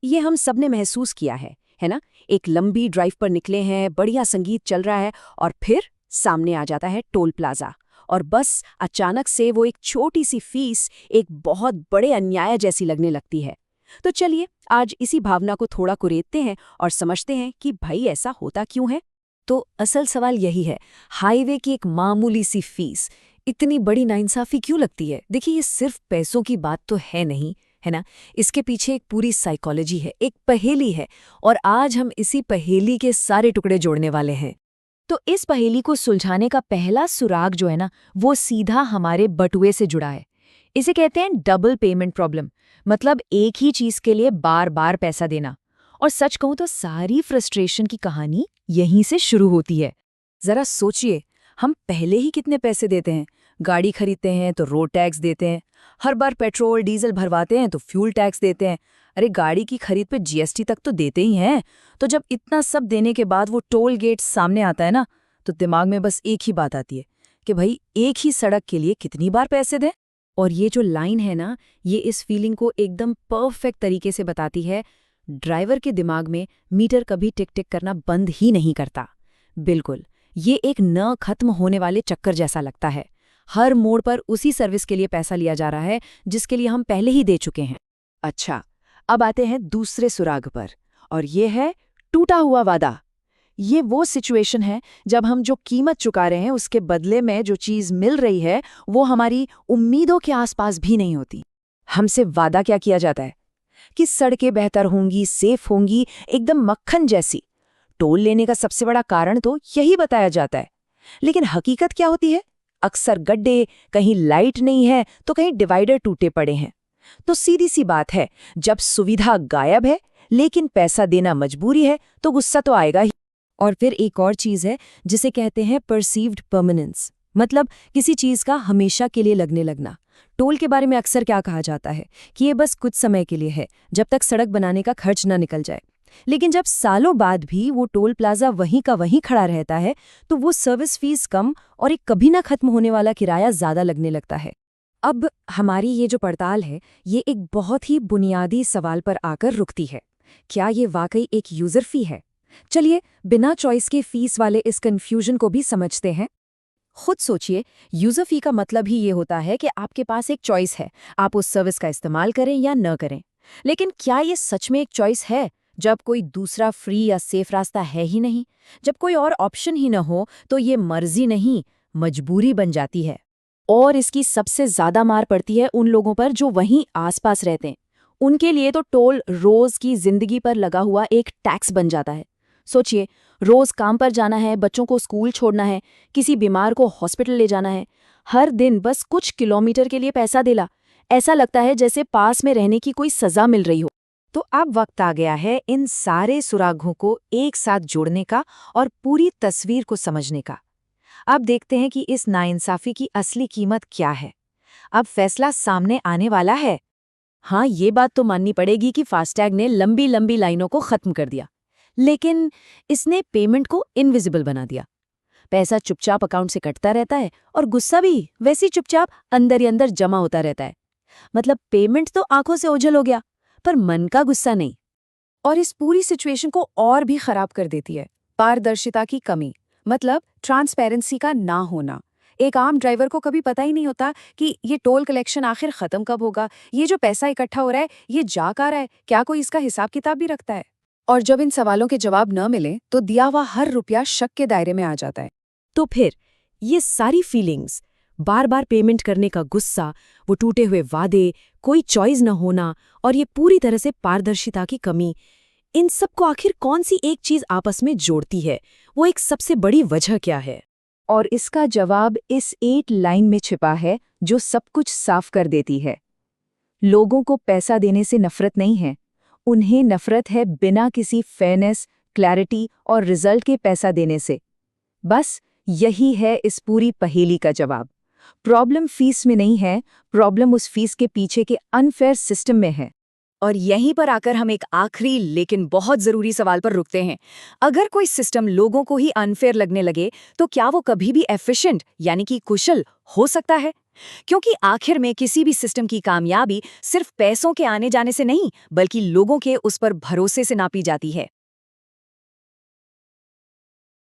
ये हम सब ने महसूस किया है ना? एक लंबी ड्राइव पर निकले हैं, बढ़िया संगीत चल रहा है और फिर सामने आ जाता है टोल प्लाजा। और बस अचानक से वो एक छोटी सी फीस एक बहुत बड़े अन्याय जैसी लगने लगती है। तो चलिए आज इसी भावना को थोड़ा कुरेदते हैं और समझते हैं कि भाई ऐसा होता क्यों है। तो असल सवाल यही है, हाईवे की एक मामूली सी फीस इतनी बड़ी नाइंसाफी क्यों लगती है? देखिए, ये सिर्फ पैसों की बात तो है नहीं, है ना। इसके पीछे एक पूरी साइकोलॉजी है, एक पहेली है, और आज हम इसी पहेली के सारे टुकड़े जोड़ने वाले हैं। तो इस पहेली को सुलझाने का पहला सुराग जो है ना, वो सीधा हमारे बटुए से जुड़ा है। इसे कहते हैं डबल पेमेंट प्रॉब्लम। मतलब एक ही चीज के लिए बार बार पैसा देना। और सच कहूं तो सारी फ्रस्ट्रेशन की कहानी यहीं से शुरू होती है। जरा सोचिए, हम पहले ही कितने पैसे देते हैं। गाड़ी खरीदते हैं तो रोड टैक्स देते हैं, हर बार पेट्रोल डीजल भरवाते हैं तो फ्यूल टैक्स देते हैं। अरे गाड़ी की खरीद पे जीएसटी तक तो देते ही हैं। तो जब इतना सब देने के बाद वो टोल गेट सामने आता है ना, तो दिमाग में बस एक ही बात आती है कि भाई एक ही सड़क के लिए कितनी बार पैसे दें। और ये जो लाइन है ना, ये इस फीलिंग को एकदम परफेक्ट तरीके से बताती है। ड्राइवर के दिमाग में मीटर कभी टिक टिक करना बंद ही नहीं करता। बिल्कुल, ये एक न खत्म होने वाले चक्कर जैसा लगता है। हर मोड़ पर उसी सर्विस के लिए पैसा लिया जा रहा है जिसके लिए हम पहले ही दे चुके हैं। अच्छा, अब आते हैं दूसरे सुराग पर, और ये है टूटा हुआ वादा। ये वो सिचुएशन है जब हम जो कीमत चुका रहे हैं उसके बदले में जो चीज़ मिल रही है वो हमारी उम्मीदों के आसपास भी नहीं होती। हमसे वादा क्या किया जाता है कि सड़कें बेहतर होंगी, सेफ होंगी, एकदम मक्खन जैसी। टोल लेने का सबसे बड़ा कारण तो यही बताया जाता है। लेकिन हकीकत क्या होती है? अक्सर गड्ढे, कहीं लाइट नहीं है तो कहीं डिवाइडर टूटे पड़े हैं। तो सीधी सी बात है, जब सुविधा गायब है लेकिन पैसा देना मजबूरी है तो गुस्सा तो आएगा ही। और फिर एक और चीज है जिसे कहते हैं परसीव्ड परमानेंस। मतलब किसी चीज का हमेशा के लिए लगने लगना। टोल के बारे में अक्सर क्या कहा जाता है कि ये बस कुछ समय के लिए है, जब तक सड़क बनाने का खर्च न निकल जाए। लेकिन जब सालों बाद भी वो टोल प्लाजा वहीं का वहीं खड़ा रहता है तो वो सर्विस फीस कम और एक कभी ना खत्म होने वाला किराया ज्यादा लगने लगता है। अब हमारी ये जो पड़ताल है, ये एक बहुत ही बुनियादी सवाल पर आकर रुकती है। क्या ये वाकई एक यूजर फी है? चलिए बिना चॉइस के फीस वाले इस कन्फ्यूजन को भी समझते हैं। खुद सोचिए, यूजर फी का मतलब ही ये होता है कि आपके पास एक चॉइस है, आप उस सर्विस का इस्तेमाल करें या न करें। लेकिन क्या ये सच में एक चॉइस है जब कोई दूसरा फ्री या सेफ रास्ता है ही नहीं? जब कोई और ऑप्शन ही न हो तो ये मर्जी नहीं, मजबूरी बन जाती है। और इसकी सबसे ज्यादा मार पड़ती है उन लोगों पर जो वहीं आसपास रहते हैं। उनके लिए तो टोल रोज की जिंदगी पर लगा हुआ एक टैक्स बन जाता है। सोचिए, रोज काम पर जाना है, बच्चों को स्कूल छोड़ना है, किसी बीमार को हॉस्पिटल ले जाना है। हर दिन बस कुछ किलोमीटर के लिए पैसा देला। ऐसा लगता है जैसे पास में रहने की कोई सजा मिल रही हो। तो अब वक्त आ गया है इन सारे सुरागों को एक साथ जोड़ने का और पूरी तस्वीर को समझने का। अब देखते हैं कि इस नाइंसाफी की असली कीमत क्या है। अब फैसला सामने आने वाला है। हाँ, ये बात तो माननी पड़ेगी कि फास्टैग ने लंबी लंबी लाइनों को खत्म कर दिया, लेकिन इसने पेमेंट को इनविजिबल बना दिया। पैसा चुपचाप अकाउंट से कटता रहता है और गुस्सा भी वैसी चुपचाप अंदर ही अंदर जमा होता रहता है। मतलब पेमेंट तो आंखों से ओझल हो गया, पर मन का गुस्सा नहीं। और इस पूरी सिचुएशन को और भी खराब कर देती है पारदर्शिता की कमी। मतलब ट्रांसपेरेंसी का ना होना। एक आम ड्राइवर को कभी पता ही नहीं होता कि ये टोल कलेक्शन आखिर खत्म कब होगा, ये जो पैसा इकट्ठा हो रहा है ये जा कहाँ रहा है, क्या कोई इसका हिसाब किताब भी रखता है? और जब इन सवालों के जवाब न मिले तो दिया हुआ हर रुपया शक के दायरे में आ जाता है। तो फिर ये सारी फीलिंग्स, बार बार पेमेंट करने का गुस्सा, वो टूटे हुए वादे, कोई चॉइस न होना और ये पूरी तरह से पारदर्शिता की कमी, इन सबको आखिर कौन सी एक चीज आपस में जोड़ती है? वो एक सबसे बड़ी वजह क्या है? और इसका जवाब इस एक लाइन में छिपा है जो सब कुछ साफ कर देती है। लोगों को पैसा देने से नफरत नहीं है, उन्हें नफरत है बिना किसी फेयरनेस, क्लैरिटी और रिजल्ट के पैसा देने से। बस यही है इस पूरी पहेली का जवाब। प्रॉब्लम फीस में नहीं है, प्रॉब्लम उस फीस के पीछे के अनफेयर सिस्टम में है। और यहीं पर आकर हम एक आखिरी लेकिन बहुत जरूरी सवाल पर रुकते हैं। अगर कोई सिस्टम लोगों को ही अनफेयर लगने लगे तो क्या वो कभी भी एफिशिएंट यानी कि कुशल हो सकता है? क्योंकि आखिर में किसी भी सिस्टम की कामयाबी सिर्फ पैसों के आने जाने से नहीं, बल्कि लोगों के उस पर भरोसे से नापी जाती है।